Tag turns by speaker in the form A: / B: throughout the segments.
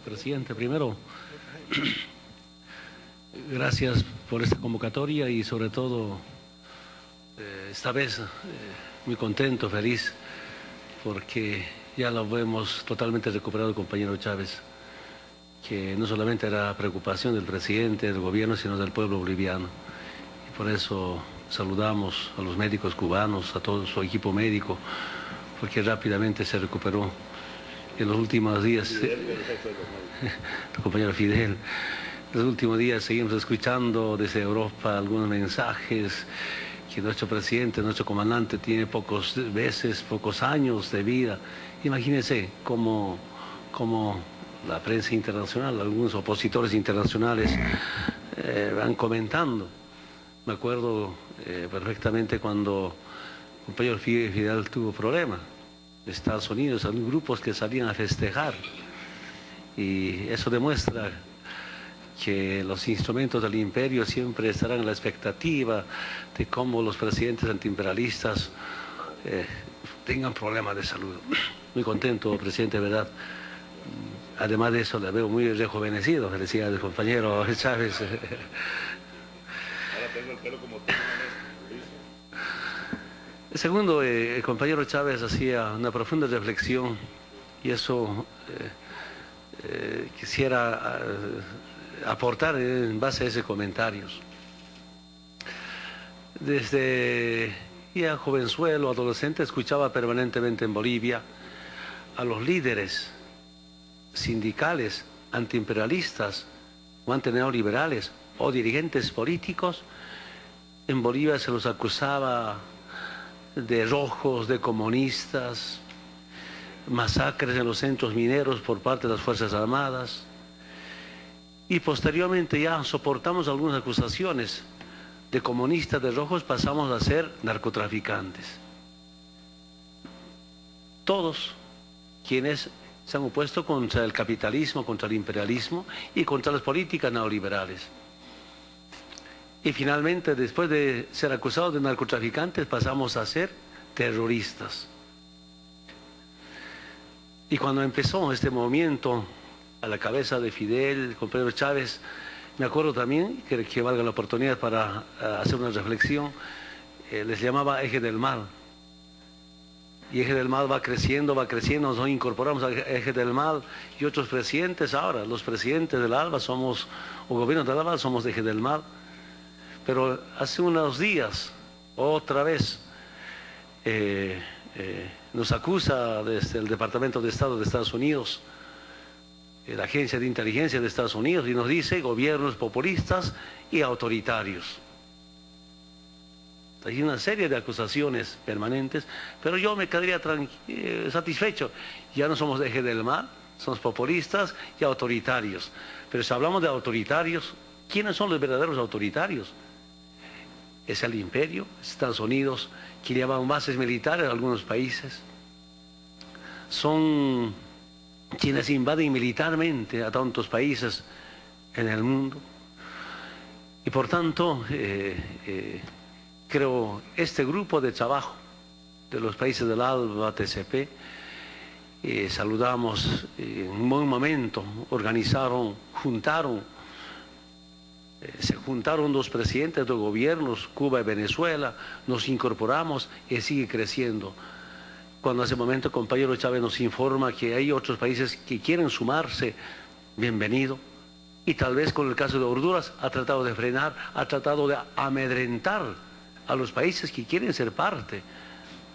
A: Presidente, primero, gracias por esta convocatoria y sobre todo, esta vez muy contento, feliz, porque ya lo vemos totalmente recuperado el compañero Chávez, que no solamente era preocupación del presidente, del gobierno, sino del pueblo boliviano. Y por eso saludamos a los médicos cubanos, a todo su equipo médico, porque rápidamente se recuperó. En los últimos días, tu compañero Fidel, en los últimos días seguimos escuchando desde Europa algunos mensajes que nuestro presidente, nuestro comandante tiene pocos años de vida. Imagínense cómo la prensa internacional, algunos opositores internacionales van comentando. Me acuerdo perfectamente cuando el compañero Fidel tuvo problemas. Estados Unidos, hay grupos que salían a festejar y eso demuestra que los instrumentos del imperio siempre estarán en la expectativa de cómo los presidentes antiimperialistas tengan problemas de salud. Muy contento, presidente, de verdad. Además de eso, le veo muy rejuvenecido. Felicidades, compañero Chávez.
B: Ahora tengo el pelo como tú.
A: Segundo, el compañero Chávez hacía una profunda reflexión y eso quisiera aportar en base a esos comentarios. Desde ya jovenzuelo, adolescente, escuchaba permanentemente en Bolivia a los líderes sindicales, antiimperialistas o antineoliberales o dirigentes políticos. En Bolivia se los acusaba de rojos, de comunistas, masacres en los centros mineros por parte de las Fuerzas Armadas. Y posteriormente ya soportamos algunas acusaciones de comunistas, de rojos, pasamos a ser narcotraficantes. Todos quienes se han opuesto contra el capitalismo, contra el imperialismo y contra las políticas neoliberales. Y finalmente, después de ser acusados de narcotraficantes, pasamos a ser terroristas. Y cuando empezó este movimiento a la cabeza de Fidel, con Pedro Chávez, me acuerdo también, que valga la oportunidad para hacer una reflexión, les llamaba Eje del Mal. Y Eje del Mal va creciendo, nos incorporamos al Eje del Mal y otros presidentes ahora, los presidentes del ALBA somos, o gobiernos del ALBA somos de Eje del Mal. Pero hace unos días, otra vez, nos acusa desde el Departamento de Estado de Estados Unidos, la Agencia de Inteligencia de Estados Unidos, y nos dice gobiernos populistas y autoritarios. Hay una serie de acusaciones permanentes, pero yo me quedaría satisfecho. Ya no somos de Eje del Mal, somos populistas y autoritarios. Pero si hablamos de autoritarios, ¿quiénes son los verdaderos autoritarios? Es el imperio, Estados Unidos, que llevan bases militares en algunos países. Son quienes invaden militarmente a tantos países en el mundo. Y por tanto, creo este grupo de trabajo de los países del ALBA, TCP, saludamos en un buen momento, se juntaron dos presidentes de gobiernos, Cuba y Venezuela, nos incorporamos y sigue creciendo. Cuando hace momento el compañero Chávez nos informa que hay otros países que quieren sumarse, bienvenido. Y tal vez con el caso de Honduras ha tratado de frenar, ha tratado de amedrentar a los países que quieren ser parte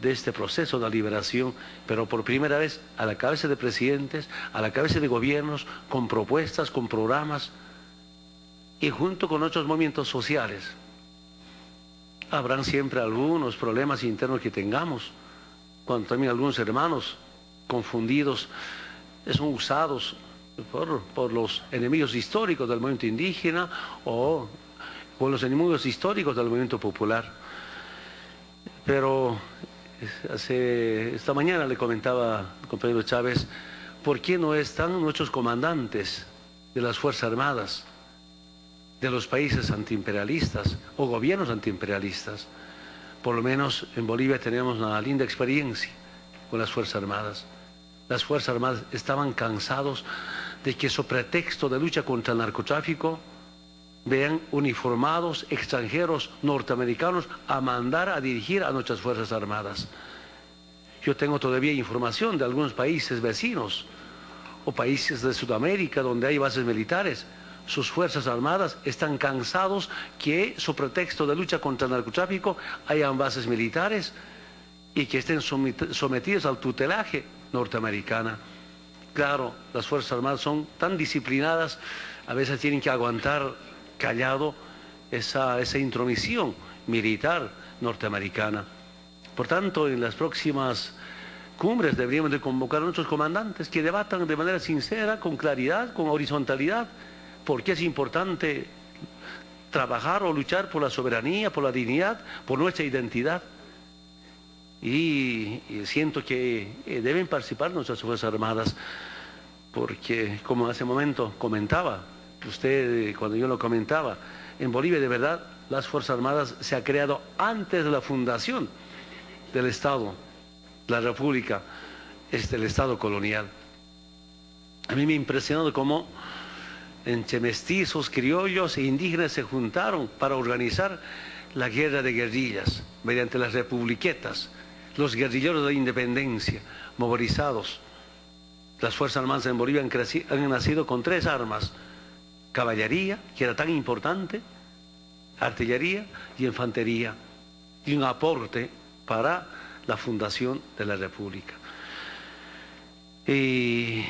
A: de este proceso de liberación, pero por primera vez a la cabeza de presidentes, a la cabeza de gobiernos, con propuestas, con programas, y junto con otros movimientos sociales. Habrán siempre algunos problemas internos que tengamos, cuando también algunos hermanos confundidos son usados por los enemigos históricos del movimiento indígena o por los enemigos históricos del movimiento popular. Pero esta mañana le comentaba al compañero Chávez, ¿por qué no están nuestros comandantes de las Fuerzas Armadas, de los países antiimperialistas o gobiernos antiimperialistas? Por lo menos en Bolivia tenemos una linda experiencia con las Fuerzas Armadas. Las Fuerzas Armadas estaban cansados de que sobre pretexto de lucha contra el narcotráfico vean uniformados extranjeros norteamericanos a mandar a dirigir a nuestras Fuerzas Armadas. Yo tengo todavía información de algunos países vecinos o países de Sudamérica donde hay bases militares. Sus Fuerzas Armadas están cansados que, sobre pretexto de lucha contra el narcotráfico, hayan bases militares y que estén sometidos al tutelaje norteamericano. Claro, las Fuerzas Armadas son tan disciplinadas, a veces tienen que aguantar callado esa intromisión militar norteamericana. Por tanto, en las próximas cumbres deberíamos de convocar a nuestros comandantes que debatan de manera sincera, con claridad, con horizontalidad, por qué es importante trabajar o luchar por la soberanía, por la dignidad, por nuestra identidad. Y siento que deben participar nuestras Fuerzas Armadas, porque como hace un momento comentaba, usted cuando yo lo comentaba, en Bolivia de verdad las Fuerzas Armadas se han creado antes de la fundación del Estado, la República, el Estado colonial. A mí me ha impresionado cómo entre mestizos, criollos e indígenas se juntaron para organizar la guerra de guerrillas mediante las republiquetas, los guerrilleros de la independencia, movilizados. Las Fuerzas Armadas en Bolivia han nacido con 3 armas: caballería, que era tan importante, artillería y infantería, y un aporte para la fundación de la República. Y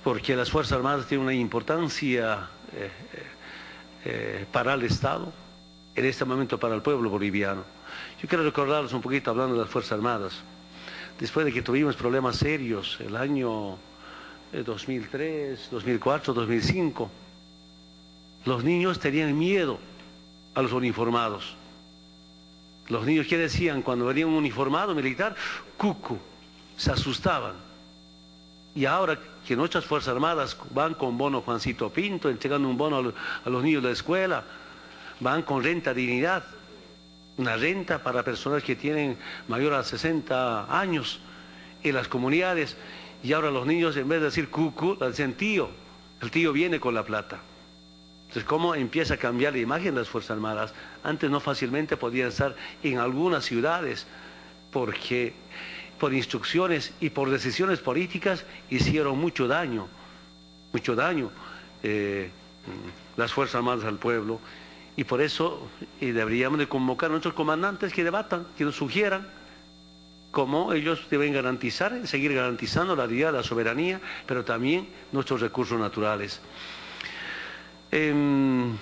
A: porque las Fuerzas Armadas tienen una importancia para el Estado, en este momento para el pueblo boliviano. Yo quiero recordarles un poquito, hablando de las Fuerzas Armadas, después de que tuvimos problemas serios el año 2003, 2004, 2005, los niños tenían miedo a los uniformados. Los niños, ¿qué decían cuando venía un uniformado militar? Cucu, se asustaban. Y ahora que nuestras Fuerzas Armadas van con bono Juancito Pinto, entregando un bono a los niños de la escuela, van con renta dignidad, una renta para personas que tienen mayor a 60 años en las comunidades, y ahora los niños, en vez de decir cucu, dicen tío, el tío viene con la plata. Entonces, ¿cómo empieza a cambiar la imagen de las Fuerzas Armadas? Antes no fácilmente podían estar en algunas ciudades porque por instrucciones y por decisiones políticas hicieron mucho daño las Fuerzas Armadas al pueblo. Y por eso deberíamos de convocar a nuestros comandantes que debatan, que nos sugieran cómo ellos deben garantizar, seguir garantizando la dignidad, la soberanía, pero también nuestros recursos naturales. Yo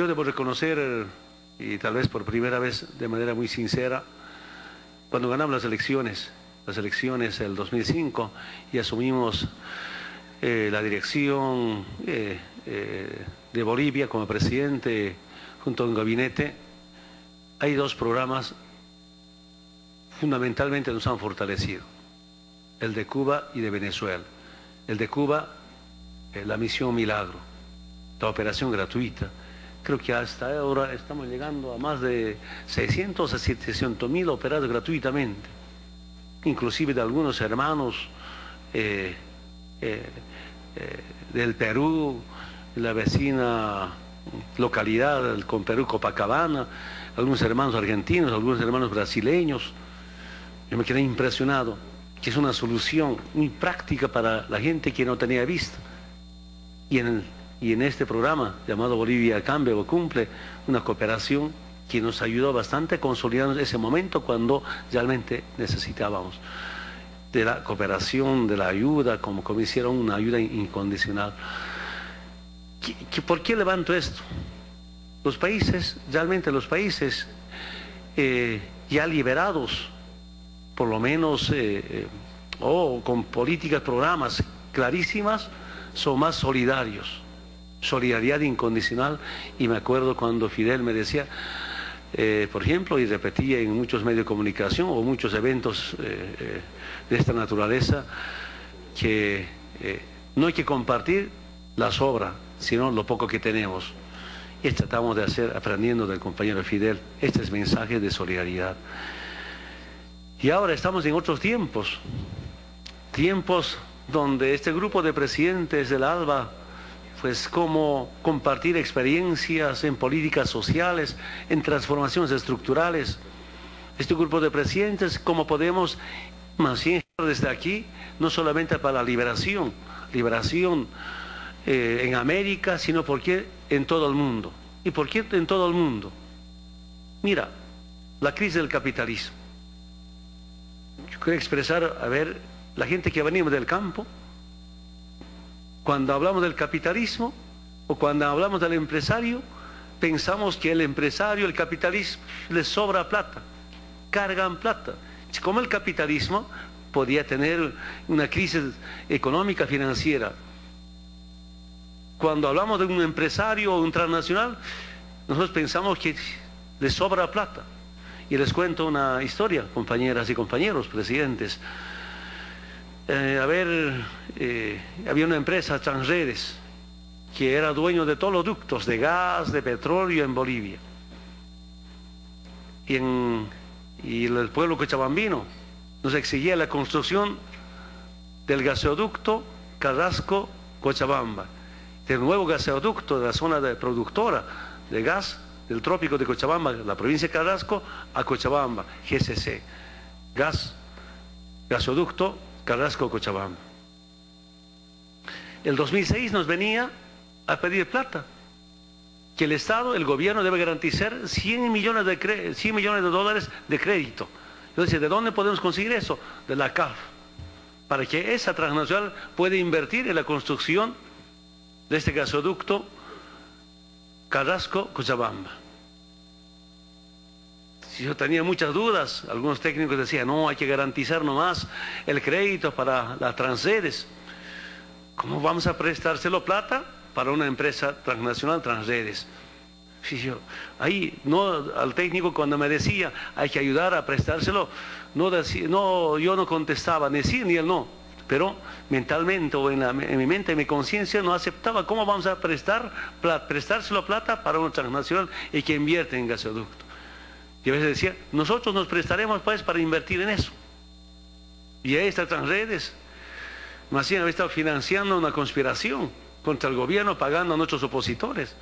A: debo reconocer, y tal vez por primera vez de manera muy sincera, cuando ganamos las elecciones del 2005 y asumimos la dirección de Bolivia como presidente junto a un gabinete, hay 2 programas fundamentalmente nos han fortalecido: el de Cuba y de Venezuela. El de Cuba, la misión Milagro, la operación gratuita. Creo que hasta ahora estamos llegando a más de 600 a 700.000 operados gratuitamente, inclusive de algunos hermanos del Perú, la vecina localidad con Perú, Copacabana, algunos hermanos argentinos, algunos hermanos brasileños. Yo me quedé impresionado, que es una solución muy práctica para la gente que no tenía vista. Y en este programa llamado Bolivia Cambia o Cumple, una cooperación que nos ayudó bastante a consolidar ese momento cuando realmente necesitábamos de la cooperación, de la ayuda, como hicieron una ayuda incondicional. ¿Por qué levanto esto? Los países, realmente los países ya liberados, por lo menos, o con políticas, programas clarísimas, son más solidarios. Solidaridad incondicional. Y me acuerdo cuando Fidel me decía, por ejemplo, y repetía en muchos medios de comunicación o muchos eventos de esta naturaleza, que no hay que compartir la sobra, sino lo poco que tenemos. Y tratamos de hacer, aprendiendo del compañero Fidel, este es mensaje de solidaridad. Y ahora estamos en otros tiempos. tiempos donde este grupo de presidentes del ALBA, pues cómo compartir experiencias en políticas sociales, en transformaciones estructurales. Este grupo de presidentes, cómo podemos más bien desde aquí, no solamente para la liberación en América, sino porque en todo el mundo. ¿Y por qué en todo el mundo? Mira, la crisis del capitalismo. Yo quiero expresar, a ver, la gente que venimos del campo, cuando hablamos del capitalismo o cuando hablamos del empresario, pensamos que el empresario, el capitalismo, les sobra plata, cargan plata. Como el capitalismo podía tener una crisis económica, financiera. Cuando hablamos de un empresario o un transnacional, nosotros pensamos que les sobra plata. Y les cuento una historia, compañeras y compañeros, presidentes. Había una empresa, Transredes, que era dueño de todos los ductos de gas, de petróleo en Bolivia. Y el pueblo cochabambino nos exigía la construcción del gasoducto Carrasco-Cochabamba, del nuevo gasoducto de la zona productora de gas del trópico de Cochabamba, la provincia de Carrasco, a Cochabamba, GCC, gasoducto Carrasco-Cochabamba. El 2006 nos venía a pedir plata, que el Estado, el gobierno debe garantizar 100 millones de dólares de crédito. Yo decía, ¿de dónde podemos conseguir eso? De la CAF, para que esa transnacional pueda invertir en la construcción de este gasoducto Carrasco-Cochabamba. Yo tenía muchas dudas, algunos técnicos decían, no, hay que garantizar nomás el crédito para las Transredes. ¿Cómo vamos a prestárselo plata para una empresa transnacional, Transredes? Ahí, no, al técnico cuando me decía, hay que ayudar a prestárselo, yo no contestaba ni sí ni el no, pero mentalmente o en mi mente, en mi conciencia, no aceptaba. ¿Cómo vamos a prestárselo plata para una transnacional y que invierte en gasoducto? Y a veces decía, nosotros nos prestaremos pues para invertir en eso. Y ahí está Transredes. Más bien había estado financiando una conspiración contra el gobierno, pagando a nuestros opositores.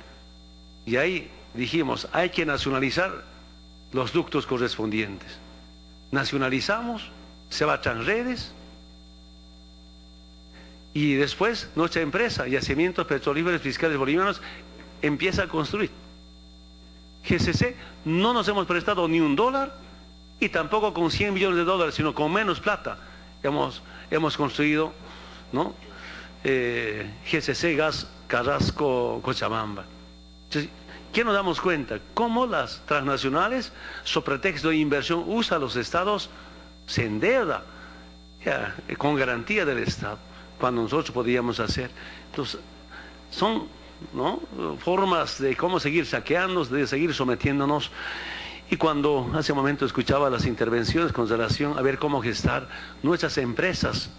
A: Y ahí dijimos, hay que nacionalizar los ductos correspondientes. Nacionalizamos, se va a Transredes, y después nuestra empresa, Yacimientos Petrolíferos Fiscales Bolivianos, empieza a construir. GCC no nos hemos prestado ni un dólar, y tampoco con 100 millones de dólares, sino con menos plata hemos construido, ¿no? GCC Gas Carrasco-Cochabamba. Entonces, ¿qué nos damos cuenta? Cómo las transnacionales, sobre pretexto de inversión, usa a los estados, se endeuda con garantía del Estado, cuando nosotros podíamos hacer. Entonces, son, ¿no?, formas de cómo seguir saqueándonos, de seguir sometiéndonos. Y cuando hace un momento escuchaba las intervenciones con relación a ver cómo gestar nuestras empresas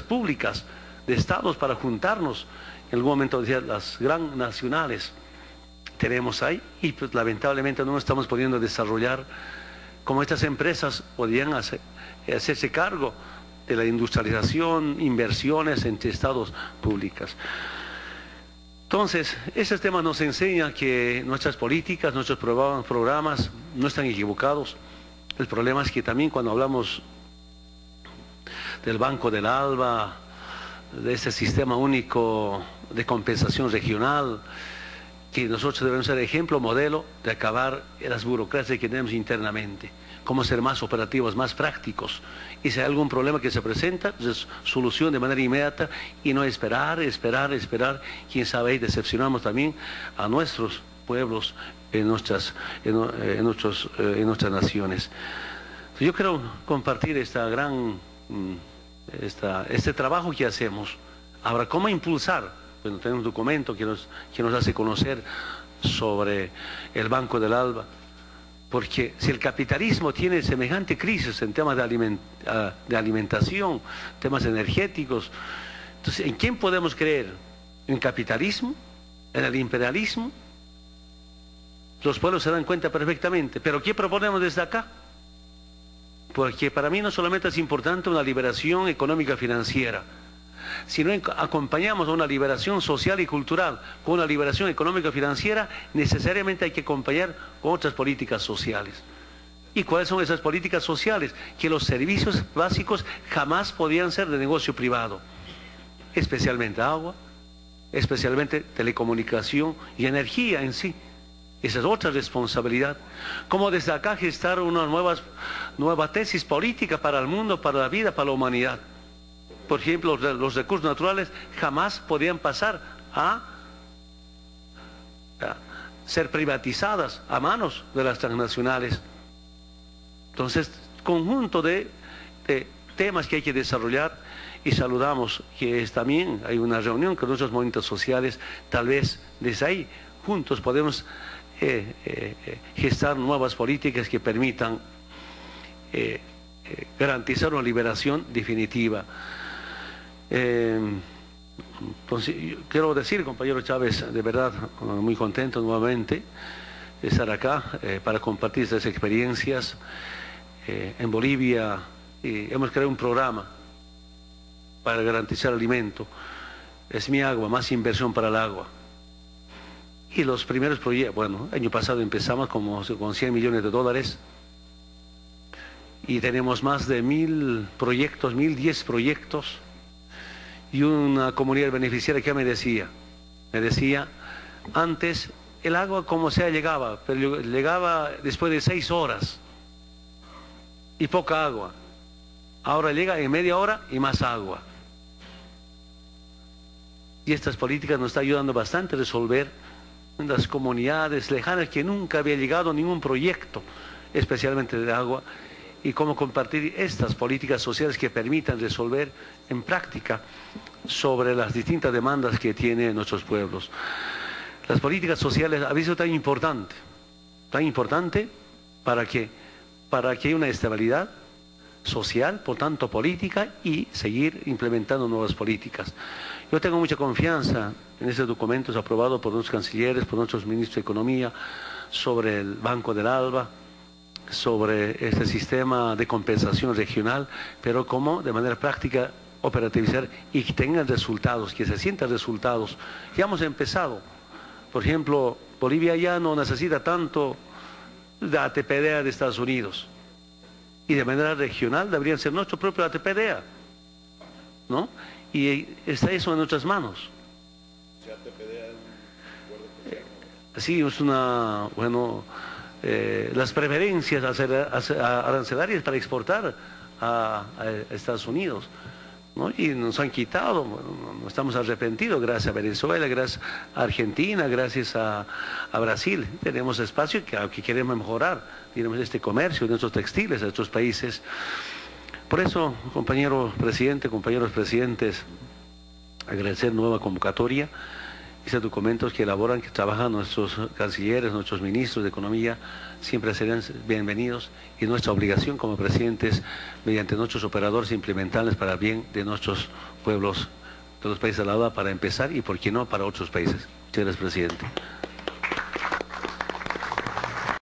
A: públicas de estados para juntarnos, en algún momento decía las gran nacionales tenemos ahí, y pues lamentablemente no estamos pudiendo desarrollar como estas empresas podían hacerse cargo de la industrialización, inversiones entre estados públicas. Entonces, esos temas nos enseñan que nuestras políticas, nuestros programas no están equivocados. El problema es que también cuando hablamos del Banco del ALBA, de ese sistema único de compensación regional, que nosotros debemos ser ejemplo, modelo de acabar las burocracias que tenemos internamente, cómo ser más operativos, más prácticos, y si hay algún problema que se presenta, pues solución de manera inmediata y no esperar, quién sabe, y decepcionamos también a nuestros pueblos en nuestras naciones. Yo quiero compartir este trabajo que hacemos. Ahora, ¿cómo impulsar? Bueno, tenemos un documento que nos hace conocer sobre el Banco del ALBA, porque si el capitalismo tiene semejante crisis en temas de alimentación, temas energéticos, entonces, ¿en quién podemos creer? ¿En capitalismo? ¿En el imperialismo? Los pueblos se dan cuenta perfectamente, pero ¿qué proponemos desde acá? porque para mí no solamente es importante una liberación económica financiera, sino acompañamos a una liberación social y cultural con una liberación económica financiera, necesariamente hay que acompañar con otras políticas sociales. ¿Y cuáles son esas políticas sociales? Que los servicios básicos jamás podían ser de negocio privado, especialmente agua, especialmente telecomunicación y energía en sí. Esa es otra responsabilidad. Como desde acá gestar una nueva tesis política para el mundo, para la vida, para la humanidad. Por ejemplo, los recursos naturales jamás podían pasar a ser privatizadas a manos de las transnacionales. Entonces, conjunto de temas que hay que desarrollar, y saludamos que también hay una reunión con nuestros movimientos sociales, tal vez desde ahí juntos podemos gestar nuevas políticas que permitan garantizar una liberación definitiva. Entonces, quiero decir, compañero Chávez, de verdad, muy contento nuevamente de estar acá para compartir estas experiencias. En Bolivia hemos creado un programa para garantizar alimento. Es mi agua, más inversión para el agua. Y los primeros proyectos, bueno, el año pasado empezamos con 100 millones de dólares y tenemos más de 1000 proyectos, 1010 proyectos, y una comunidad beneficiaria que me decía, antes el agua como sea llegaba, pero llegaba después de 6 horas y poca agua. Ahora llega en media hora y más agua. Y estas políticas nos están ayudando bastante a resolver en las comunidades lejanas que nunca había llegado ningún proyecto, especialmente de agua, y cómo compartir estas políticas sociales que permitan resolver en práctica sobre las distintas demandas que tienen nuestros pueblos. Las políticas sociales han sido tan importante para que haya una estabilidad social, por tanto política, y seguir implementando nuevas políticas. Yo tengo mucha confianza en estos documentos aprobados por nuestros cancilleres, por nuestros ministros de Economía, sobre el Banco del ALBA, sobre este sistema de compensación regional, pero cómo de manera práctica operativizar y que tengan resultados, que se sientan resultados. Ya hemos empezado. Por ejemplo, Bolivia ya no necesita tanto de ATPDA de Estados Unidos. Y de manera regional deberían ser nuestro propio ATPDA, ¿no? Y está eso en nuestras manos. Sí, es una, bueno, las preferencias arancelarias para exportar a Estados Unidos, ¿no? Y nos han quitado, bueno, no estamos arrepentidos, gracias a Venezuela, gracias a Argentina, gracias a Brasil. Tenemos espacio que queremos mejorar, tenemos este comercio de nuestros textiles de estos países. Por eso, compañero presidente, compañeros presidentes, agradecer nueva convocatoria. Esos documentos que elaboran, que trabajan nuestros cancilleres, nuestros ministros de Economía, siempre serán bienvenidos, y nuestra obligación como presidentes, mediante nuestros operadores, implementarles para el bien de nuestros pueblos, de los países de la OEA, para empezar, y por qué no para otros países. Muchas gracias, presidente.